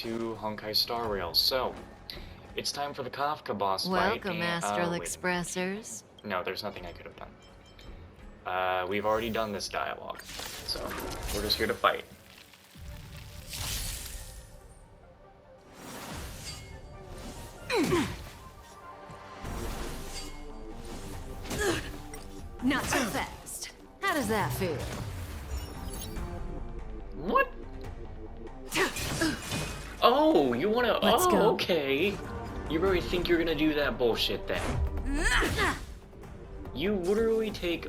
to Honkai Star Rail. So, it's time for the Kafka boss fight. Welcome, Astral Expressers. No, there's nothing I could have done. We've already done this dialogue, so we're just here to fight. Not so fast. How does that feel? What? Oh, you wanna... Let's go. Okay. You really think you're gonna do that bullshit then? You literally take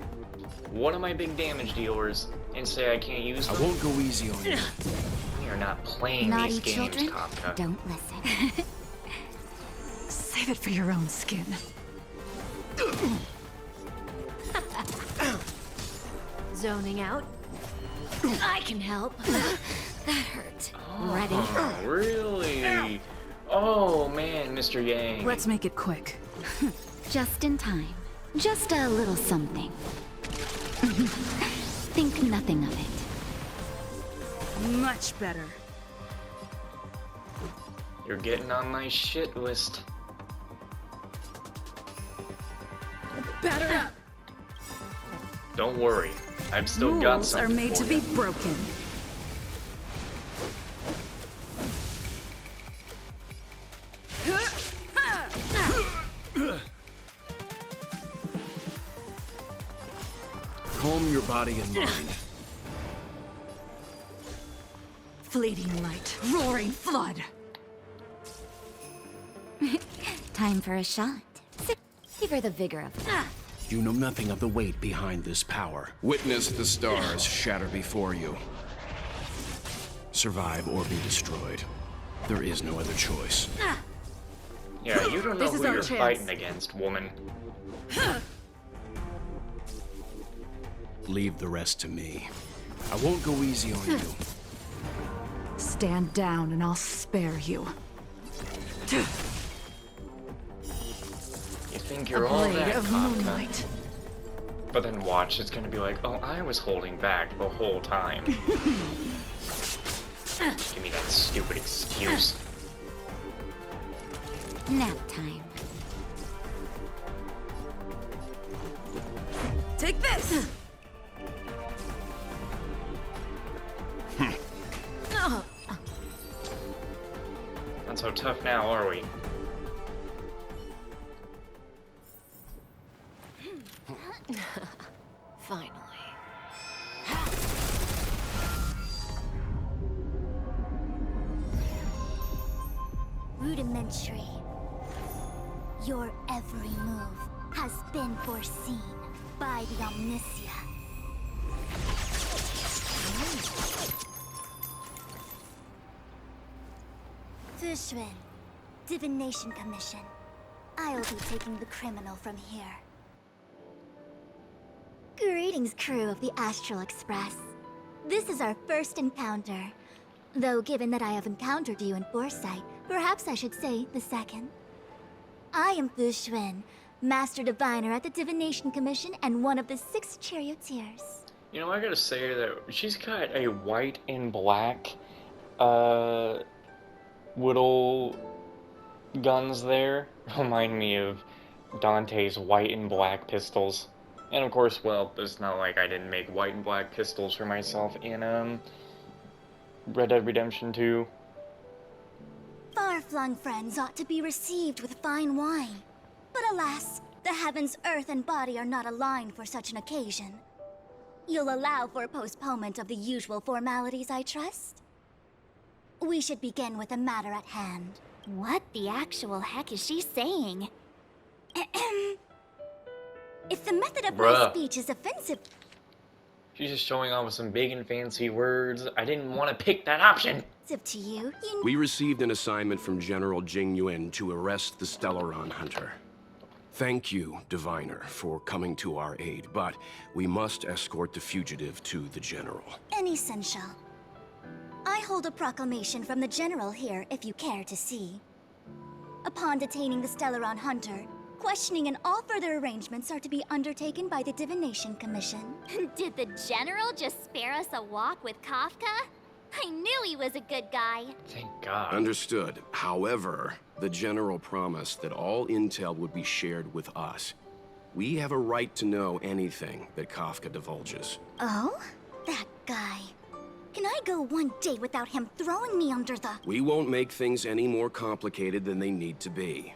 one of my big damage dealers and say I can't use them? I won't go easy on you. You're not playing Naughty these games, children, Kafka. don't listen. Save it for your own skin. Zoning out? I can help. That hurt. Ready? Oh, really? Oh, man, Mr. Yang. Let's make it quick. Just in time. Just a little something. Think nothing of it. Much better. You're getting on my shit list. Batter up. Don't worry. I've still got Rules something are made for to you. be broken. Calm your body and mind. Fleeting light, roaring flood. Time for a shot. Savor the vigor of it. You know nothing of the weight behind this power. Witness the stars shatter before you. Survive or be destroyed. There is no other choice. Yeah, you don't know This is who our you're chance. fighting against, woman. Leave the rest to me. I won't go easy on you. Stand down and I'll spare you. You think you're A all blade that, of Kafka. moonlight. But then watch, it's gonna be like, oh, I was holding back the whole time. Give me that stupid excuse. Nap time. Take this! Oh, Not so tough now, are we? finally. Rudimentary. Your every move has been foreseen by the Omniscia. Fushun, Divination Commission. I'll be taking the criminal from here. Greetings, crew of the Astral Express. This is our first encounter. Though given that I have encountered you in foresight, perhaps I should say the second. I am Fushun, Master Diviner at the Divination Commission and one of the 6 charioteers. You know, I gotta say that she's got a white and black, little guns there. Remind me of Dante's white and black pistols. And of course, well, it's not like I didn't make white and black pistols for myself in, Red Dead Redemption 2. Far-flung friends ought to be received with fine wine. But alas, the heavens, earth, and body are not aligned for such an occasion. You'll allow for a postponement of the usual formalities, I trust? We should begin with the matter at hand. What the actual heck is she saying? If the method of my Bruh. speech is offensive... She's just showing off with some big and fancy words. I didn't want to pick that option. to you, We received an assignment from General Jing Yuan to arrest the Stellaron Hunter. Thank you, Diviner, for coming to our aid, but we must escort the fugitive to the General. Essential. I hold a proclamation from the General here, if you care to see. Upon detaining the Stellaron Hunter, questioning and all further arrangements are to be undertaken by the Divination Commission. Did the General just spare us a walk with Kafka? I knew he was a good guy. Thank God. Understood. However, the General promised that all intel would be shared with us. We have a right to know anything that Kafka divulges. Oh? That guy. Can I go one day without him throwing me under the... We won't make things any more complicated than they need to be.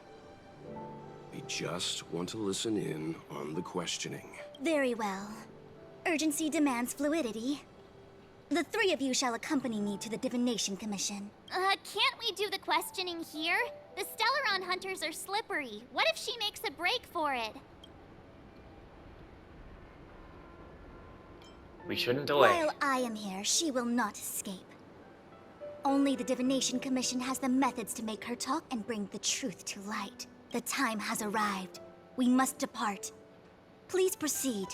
We just want to listen in on the questioning. Very well. Urgency demands fluidity. The three of you shall accompany me to the Divination Commission. Can't we do the questioning here? The Stellaron hunters are slippery. What if she makes a break for it? We shouldn't delay. While I am here, she will not escape. Only the Divination Commission has the methods to make her talk and bring the truth to light. The time has arrived. We must depart. Please proceed.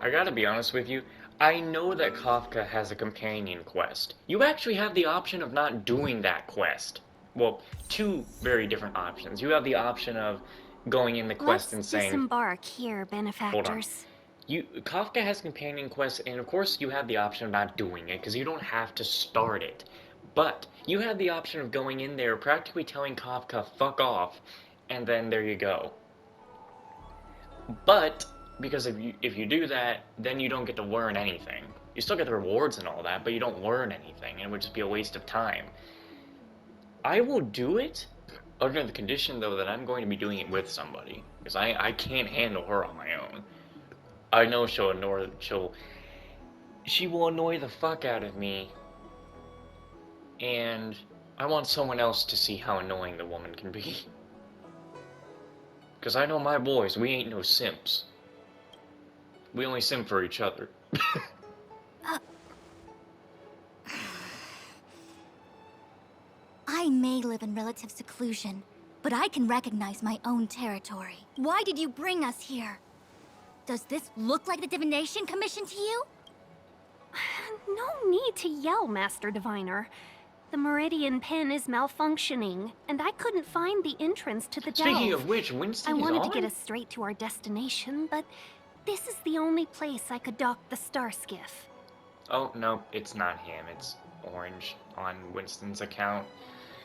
I gotta be honest with you, I know that Kafka has a companion quest. You actually have the option of not doing that quest. Well, two very different options. You have the option of going in the quest and saying... disembark here, benefactors. Kafka has companion quests, and of course you have the option of not doing it, because you don't have to start it. But you have the option of going in there, practically telling Kafka, fuck off, and then there you go. But, because if you do that, then you don't get to learn anything. You still get the rewards and all that, but you don't learn anything, and it would just be a waste of time. I will do it, under the condition, though, that I'm going to be doing it with somebody, because I can't handle her on my own. I know she will annoy the fuck out of me, and I want someone else to see how annoying the woman can be. Because I know my boys, we ain't no simps. We only simp for each other. I may live in relative seclusion, but I can recognize my own territory. Why did you bring us here? Does this look like the Divination Commission to you? No need to yell, Master Diviner. The Meridian Pin is malfunctioning, and I couldn't find the entrance to the delve. Speaking of which, Winston I is wanted on? to get us straight to our destination, but this is the only place I could dock the star skiff. Oh, no, it's not him. It's Orange on Winston's account.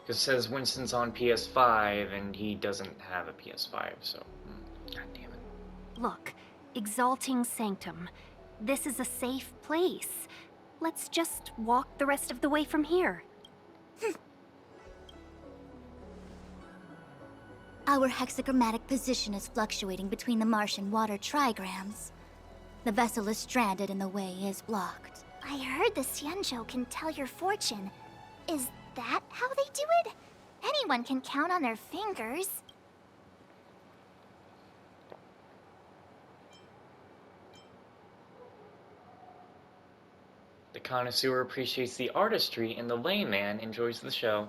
It says Winston's on PS5, and he doesn't have a PS5, so... God damn it. Look, Exalting Sanctum. This is a safe place. Let's just walk the rest of the way from here. Our hexagrammatic position is fluctuating between the Martian water trigrams. The vessel is stranded and the way is blocked. I heard the Xianzhou can tell your fortune. Is that how they do it? Anyone can count on their fingers. The connoisseur appreciates the artistry, and the layman enjoys the show.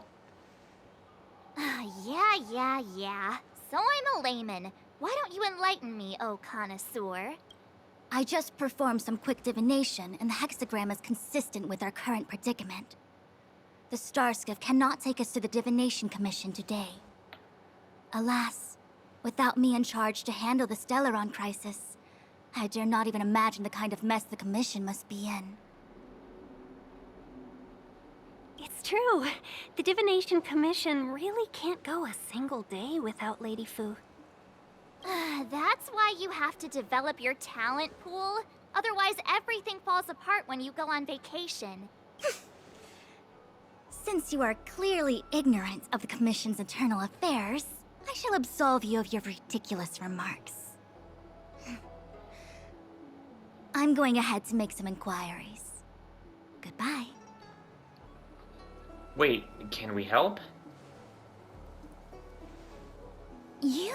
Yeah. So I'm a layman. Why don't you enlighten me, oh connoisseur? I just performed some quick divination, and the hexagram is consistent with our current predicament. The Starskiff cannot take us to the Divination Commission today. Alas, without me in charge to handle the Stellaron crisis, I dare not even imagine the kind of mess the Commission must be in. It's true. The Divination Commission really can't go a single day without Lady Fu. That's why you have to develop your talent pool. Otherwise, everything falls apart when you go on vacation. Since you are clearly ignorant of the Commission's internal affairs, I shall absolve you of your ridiculous remarks. I'm going ahead to make some inquiries. Goodbye. Wait, can we help? You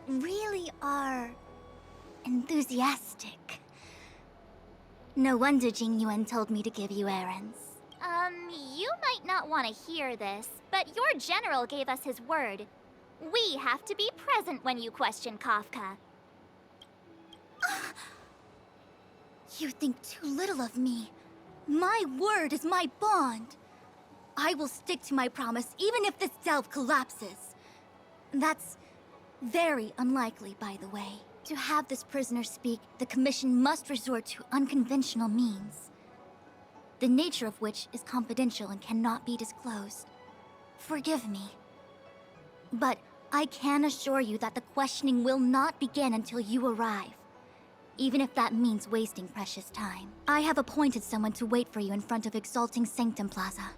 really are enthusiastic. No wonder Jing Yuan told me to give you errands. You might not want to hear this, but your general gave us his word. We have to be present when you question Kafka. You think too little of me. My word is my bond. I will stick to my promise even if this delve collapses. That's very unlikely, by the way. To have this prisoner speak, the Commission must resort to unconventional means. the nature of which is confidential and cannot be disclosed. Forgive me. But I can assure you that the questioning will not begin until you arrive, even if that means wasting precious time. I have appointed someone to wait for you in front of Exalting Sanctum Plaza.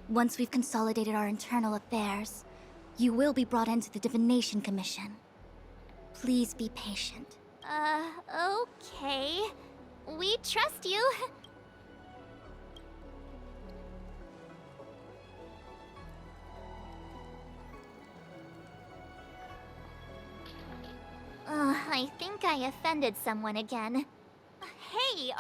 Once we've consolidated our internal affairs, you will be brought into the Divination Commission. Please be patient. Okay. We trust you. I think I offended someone again. Hey,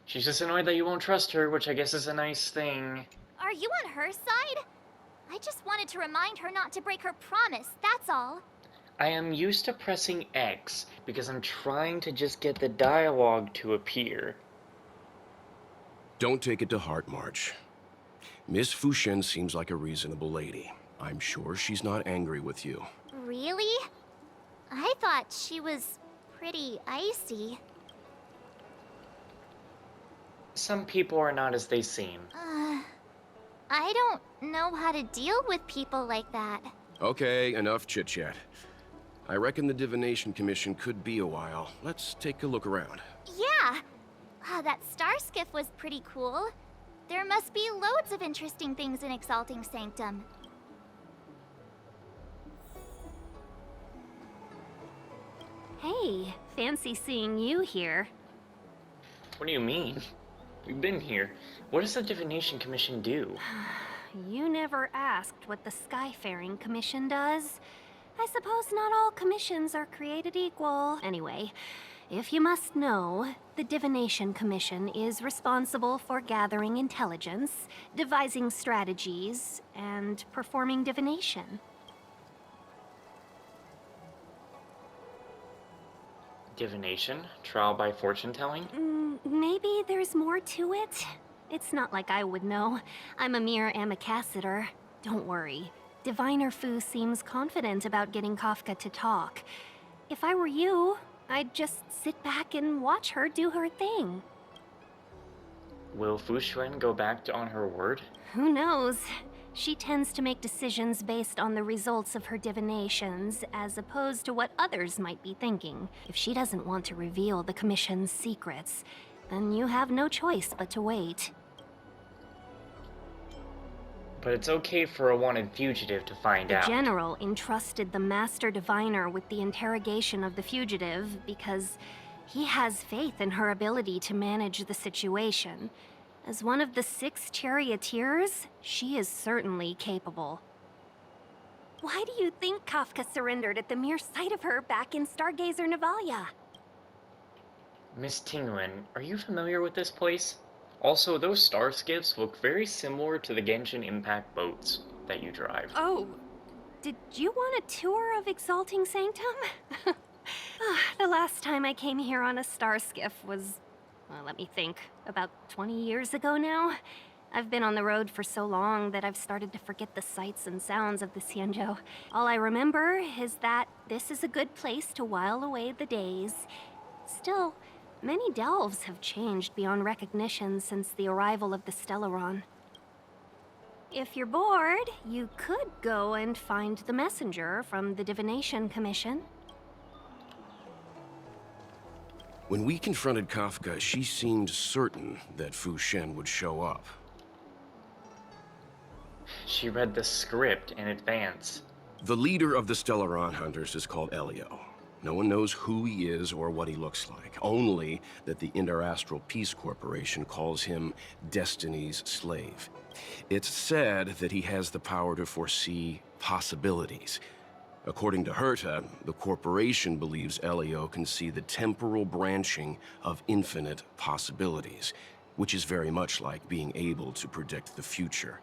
She's just annoyed that you won't trust her, which I guess is a nice thing. are you on her side? I just wanted to remind her not to break her promise, that's all. I am used to pressing X because I'm trying to just get the dialogue to appear. Don't take it to heart, March. Miss Fushen seems like a reasonable lady. I'm sure she's not angry with you. Really? I thought she was pretty icy. Some people are not as they seem. I don't know how to deal with people like that. Okay, enough chit-chat. I reckon the Divination Commission could be a while. Let's take a look around. Yeah! That star skiff was pretty cool. There must be loads of interesting things in Exalting Sanctum. Hey, fancy seeing you here. What do you mean? We've been here. What does the Divination Commission do? You never asked what the Skyfaring Commission does. I suppose not all commissions are created equal. Anyway, if you must know, the Divination Commission is responsible for gathering intelligence, devising strategies, and performing divination. Divination? Trial by fortune telling? Maybe there's more to it? It's not like I would know. I'm a mere amicassator. Don't worry. Diviner Fu seems confident about getting Kafka to talk. If I were you, I'd just sit back and watch her do her thing. Will Fu Xuan go back on her word? Who knows? She tends to make decisions based on the results of her divinations, as opposed to what others might be thinking. If she doesn't want to reveal the Commission's secrets, then you have no choice but to wait. But it's okay for a wanted fugitive to find out. The General entrusted the Master Diviner with the interrogation of the fugitive because he has faith in her ability to manage the situation. As one of the 6 charioteers, she is certainly capable. Why do you think Kafka surrendered at the mere sight of her back in Stargazer Navalia? Miss Tinglin, are you familiar with this place? Also, those star skiffs look very similar to the Genshin Impact boats that you drive. Oh, did you want a tour of Exalting Sanctum? The last time I came here on a star skiff was, well, let me think, about 20 years ago now. I've been on the road for so long that I've started to forget the sights and sounds of the Xianzhou. All I remember is that this is a good place to while away the days. Still, many delves have changed beyond recognition since the arrival of the Stellaron. If you're bored, you could go and find the messenger from the Divination Commission. When we confronted Kafka, she seemed certain that Fu Shen would show up. She read the script in advance. The leader of the Stellaron Hunters is called Elio. No one knows who he is or what he looks like, only that the Interastral Peace Corporation calls him Destiny's slave. It's said that he has the power to foresee possibilities. According to Herta, the corporation believes Elio can see the temporal branching of infinite possibilities, which is very much like being able to predict the future.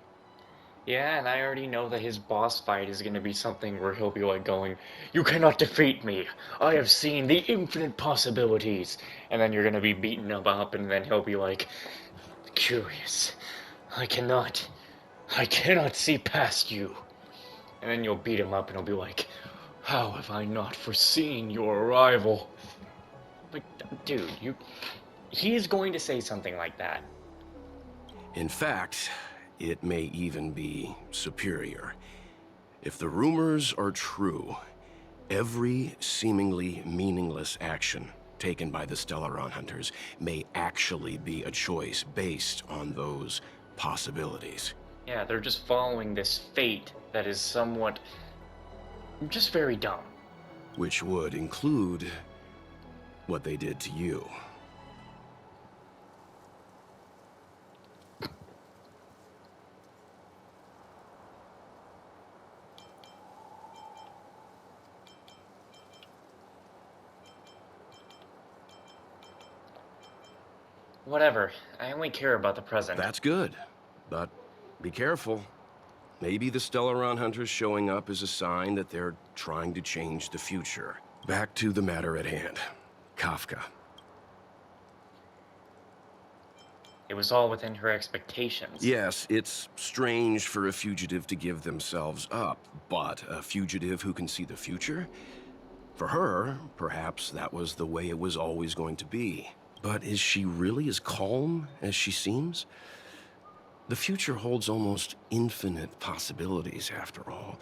Yeah, and I already know that his boss fight is gonna be something where he'll be like going, "You cannot defeat me! I have seen the infinite possibilities!" And then you're gonna be beating him up, and then he'll be like, "Curious. I cannot see past you." And then you'll beat him up, and he'll be like, "How have I not foreseen your arrival?" Like, dude, He's going to say something like that. In fact, it may even be superior. If the rumors are true, every seemingly meaningless action taken by the Stellaron Hunters may actually be a choice based on those possibilities. Yeah, they're just following this fate that is somewhat just very dumb. Which would include what they did to you. Whatever, I only care about the present. That's good, but be careful. Maybe the Stellaron Hunters showing up is a sign that they're trying to change the future. Back to the matter at hand. Kafka. It was all within her expectations. Yes, it's strange for a fugitive to give themselves up, but a fugitive who can see the future? For her, perhaps that was the way it was always going to be. But is she really as calm as she seems? The future holds almost infinite possibilities, after all.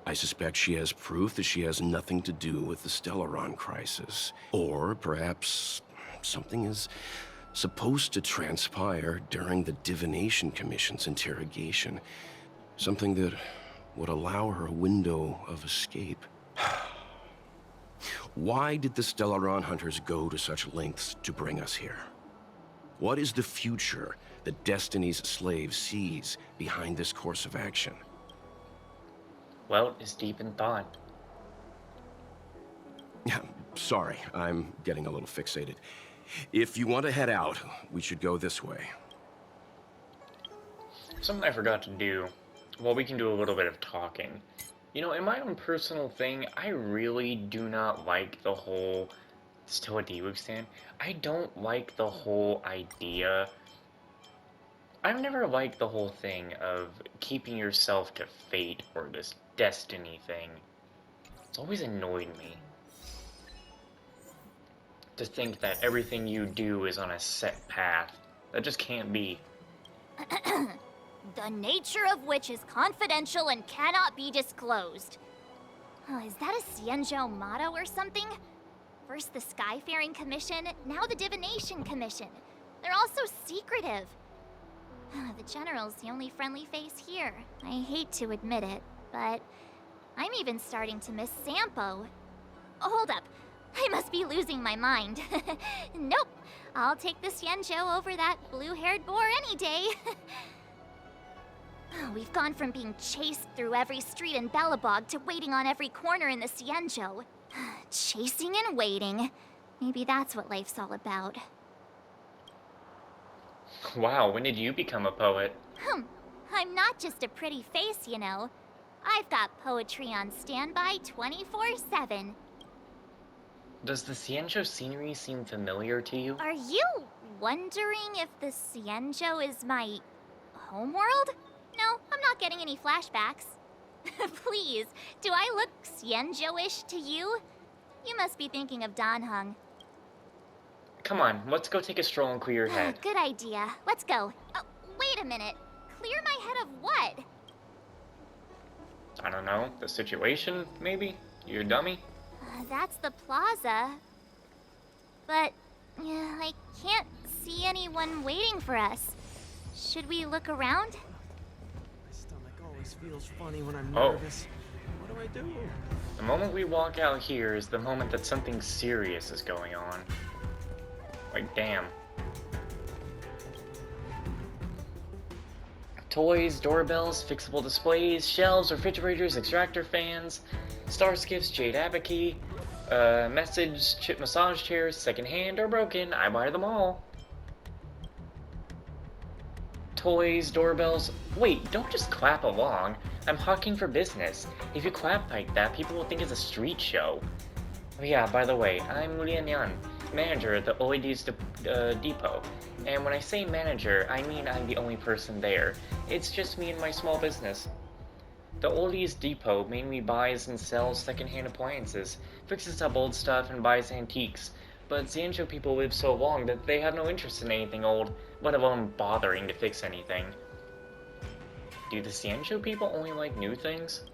I suspect she has proof that she has nothing to do with the Stellaron crisis. Or perhaps something is supposed to transpire during the Divination Commission's interrogation. Something that would allow her a window of escape. Why did the Stellaron Hunters go to such lengths to bring us here? What is the future that Destiny's slave sees behind this course of action? Well, it's deep in thought. Sorry, I'm getting a little fixated. If you want to head out, we should go this way. Something I forgot to do. Well, we can do a little bit of talking. You know, in my own personal thing, I really do not like the whole... Still a D-Wig stand? I don't like the whole idea... I've never liked the whole thing of keeping yourself to fate or this destiny thing. It's always annoyed me. To think that everything you do is on a set path. That just can't be. The nature of which is confidential and cannot be disclosed. Oh, is that a Xianzhou motto or something? First the Skyfaring Commission, now the Divination Commission. They're all so secretive. The General's the only friendly face here. I hate to admit it, but I'm even starting to miss Sampo. Oh, hold up. I must be losing my mind. Nope. I'll take the Xianzhou over that blue-haired boar any day. We've gone from being chased through every street in Belobog to waiting on every corner in the Xianzhou. Chasing and waiting. Maybe that's what life's all about. Wow, when did you become a poet? I'm not just a pretty face, you know. I've got poetry on standby 24/7. Does the Xianzhou scenery seem familiar to you? Are you wondering if the Xianzhou is my homeworld? No, I'm not getting any flashbacks. Please, do I look Xianzhou-ish to you? You must be thinking of Danheng. Come on, let's go take a stroll and clear your head. Good idea. Let's go. Oh, wait a minute. Clear my head of what? I don't know, the situation, maybe? You dummy? That's the plaza. But I can't see anyone waiting for us. Should we look around? My stomach always feels funny when I'm Oh. nervous. What do I do? The moment we walk out here is the moment that something serious is going on. Like, damn. Toys, doorbells, fixable displays, shelves, refrigerators, extractor fans, star skiffs, jade abaci, message, chip massage chairs, secondhand or broken, I buy them all. Toys, doorbells. Wait, don't just clap along. I'm hawking for business. If you clap like that, people will think it's a street show. Oh yeah, by the way, I'm Lian Yan, manager at the OED's depot. And when I say manager, I mean I'm the only person there. It's just me and my small business. The Oldies Depot mainly buys and sells secondhand appliances, fixes up old stuff, and buys antiques. but Xianzhou people live so long that they have no interest in anything old, let alone bothering to fix anything. Do the Xianzhou people only like new things?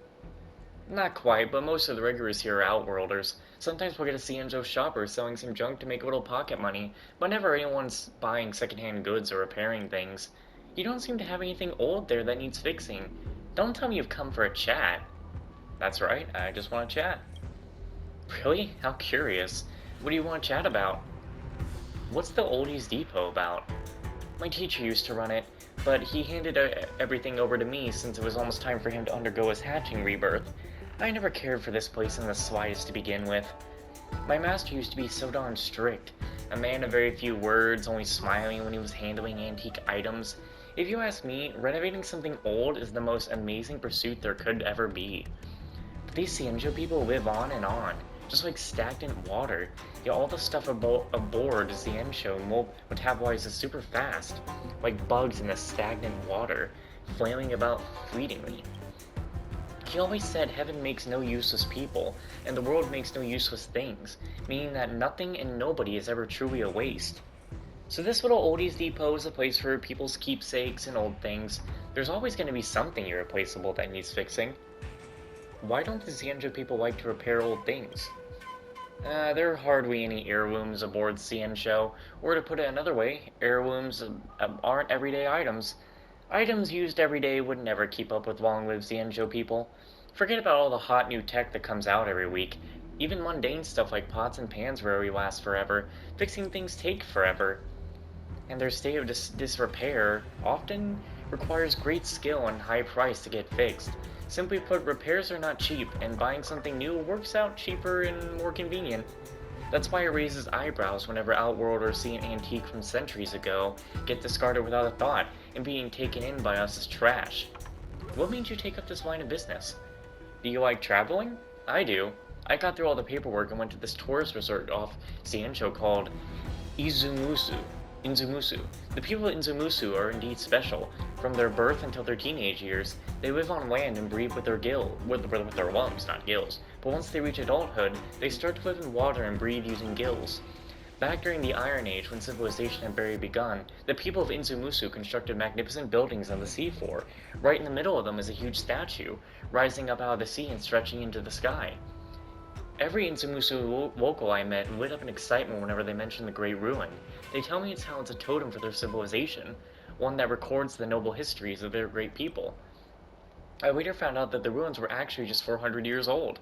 Not quite, but most of the regulars here are outworlders. Sometimes we'll get a Xianzhou shopper selling some junk to make a little pocket money, but never anyone's buying secondhand goods or repairing things. You don't seem to have anything old there that needs fixing. Don't tell me you've come for a chat. That's right, I just want to chat. Really? How curious. What do you want to chat about? What's the Oldies Depot about? My teacher used to run it, but he handed everything over to me since it was almost time for him to undergo his hatching rebirth. I never cared for this place in the slightest to begin with. My master used to be so darn strict, a man of very few words, only smiling when he was handling antique items. If you ask me, renovating something old is the most amazing pursuit there could ever be. But these Xianzhou people live on, just like stagnant water. Yet all the stuff aboard Xianzhou metabolizes super fast, like bugs in the stagnant water, flailing about fleetingly. He always said heaven makes no useless people, and the world makes no useless things, meaning that nothing and nobody is ever truly a waste. So this little Oldies Depot is a place for people's keepsakes and old things. There's always going to be something irreplaceable that needs fixing. Why don't the Xianzhou people like to repair old things? There are hardly any heirlooms aboard Xianzhou, or to put it another way, heirlooms aren't everyday items. Items used every day would never keep up with long-lived Xianzhou people. Forget about all the hot new tech that comes out every week. Even mundane stuff like pots and pans rarely last forever. Fixing things take forever. And their state of disrepair often requires great skill and high price to get fixed. Simply put, repairs are not cheap, and buying something new works out cheaper and more convenient. That's why it raises eyebrows whenever Outworlders see an antique from centuries ago get discarded without a thought and being taken in by us as trash. What made you take up this line of business? Do you like traveling? I do. I got through all the paperwork and went to this tourist resort off Xianzhou called Inzumusu. The people of Inzumusu are indeed special. From their birth until their teenage years, they live on land and breathe with their lungs, not gills. But once they reach adulthood, they start to live in water and breathe using gills. Back during the Iron Age, when civilization had barely begun, the people of Inzumusu constructed magnificent buildings on the seafloor. Right in the middle of them is a huge statue, rising up out of the sea and stretching into the sky. Every Inzumusu local I met lit up in excitement whenever they mentioned the Great Ruin. They tell me it's how it's a totem for their civilization, one that records the noble histories of their great people. I later found out that the ruins were actually just 400 years old.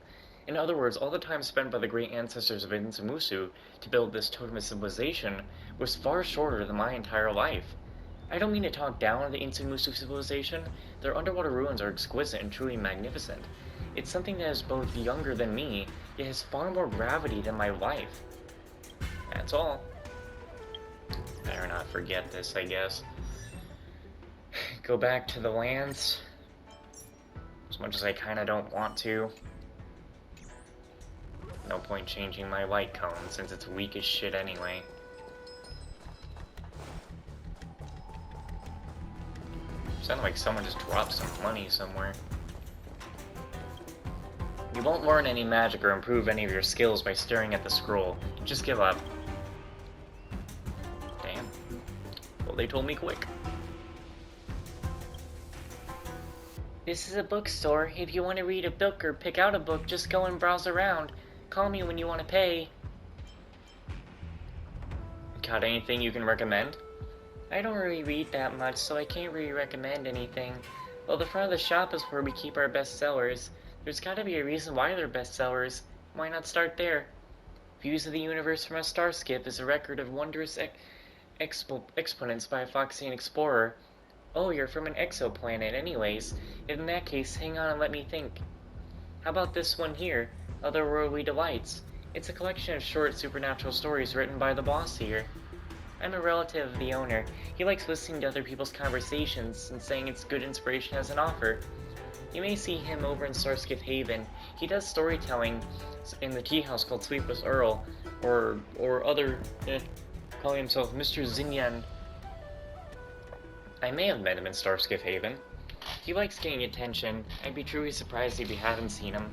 In other words, all the time spent by the great ancestors of Inzumusu to build this totem of civilization was far shorter than my entire life. I don't mean to talk down on the Inzumusu civilization. Their underwater ruins are exquisite and truly magnificent. It's something that is both younger than me, yet has far more gravity than my life. That's all. Better not forget this, I guess. Go back to the lands. As much as I kinda don't want to. No point changing my light cone since it's weak as shit anyway. Sounded like someone just dropped some money somewhere. You won't learn any magic or improve any of your skills by staring at the scroll. Just give up. Damn. Well, they told me quick. This is a bookstore. If you want to read a book or pick out a book, just go and browse around. Call me when you want to pay. Got anything you can recommend? I don't really read that much, so I can't really recommend anything. Well, the front of the shop is where we keep our best sellers. There's gotta be a reason why they're bestsellers. Why not start there? Views of the universe from a star skip is a record of wondrous exponents by a Foxian explorer. Oh, you're from an exoplanet anyways. In that case, hang on and let me think. How about this one here? Otherworldly Delights. It's a collection of short supernatural stories written by the boss here. I'm a relative of the owner. He likes listening to other people's conversations and saying it's good inspiration as an author. You may see him over in Starskiff Haven. He does storytelling in the tea house called Sleepless Earl, or other, calling himself Mr. Zinyan. I may have met him in Starskiff Haven. He likes getting attention. I'd be truly surprised if you haven't seen him.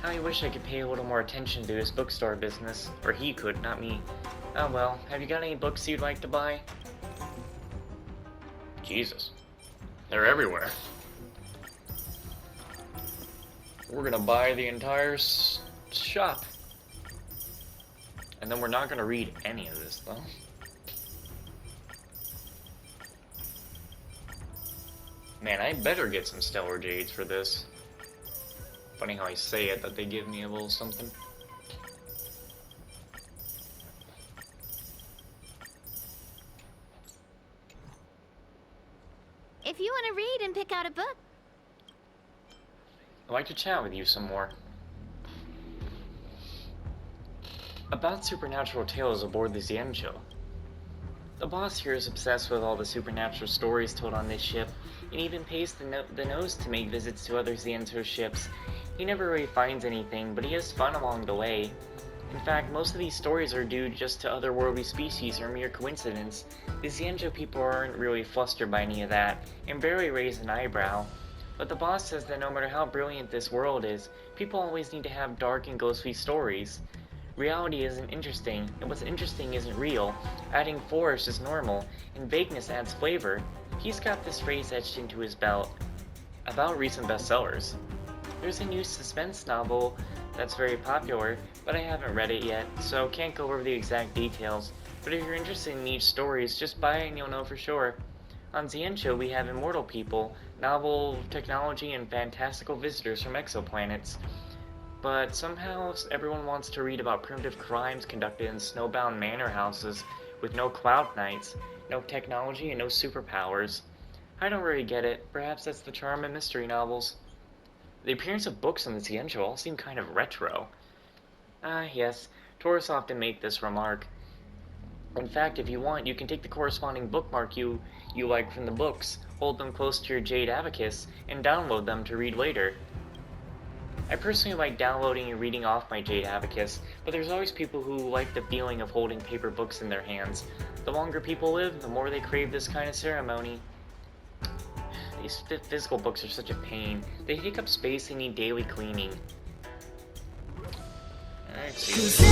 I wish I could pay a little more attention to his bookstore business. Or he could, not me. Oh well, have you got any books you'd like to buy? Jesus. They're everywhere. We're gonna buy the entire shop. And then we're not gonna read any of this, though. Man, I better get some stellar jades for this. Funny how I say it, that they give me a little something. If you want to read and pick out a book. I'd like to chat with you some more. About supernatural tales aboard the Xianzhou. The boss here is obsessed with all the supernatural stories told on this ship, and even pays the nose to make visits to other Xianzhou ships. He never really finds anything, but he has fun along the way. In fact, most of these stories are due just to otherworldly species or mere coincidence. The Xianzhou people aren't really flustered by any of that, and barely raise an eyebrow. But the boss says that no matter how brilliant this world is, people always need to have dark and ghostly stories. Reality isn't interesting, and what's interesting isn't real. Adding force is normal, and vagueness adds flavor. He's got this phrase etched into his belt. About recent bestsellers. There's a new suspense novel that's very popular, but I haven't read it yet, so can't go over the exact details. But if you're interested in niche stories, just buy it and you'll know for sure. On Xianzhou, we have immortal people, novel technology, and fantastical visitors from exoplanets. But somehow everyone wants to read about primitive crimes conducted in snowbound manor houses with no cloud knights, no technology, and no superpowers. I don't really get it. Perhaps that's the charm of mystery novels. The appearance of books in the Xianzhou all seem kind of retro. Yes, tourists often make this remark. In fact, if you want, you can take the corresponding bookmark you like from the books, hold them close to your Jade Abacus, and download them to read later. I personally like downloading and reading off my Jade Abacus, but there's always people who like the feeling of holding paper books in their hands. The longer people live, the more they crave this kind of ceremony. These physical books are such a pain. They take up space and need daily cleaning. Alright, see.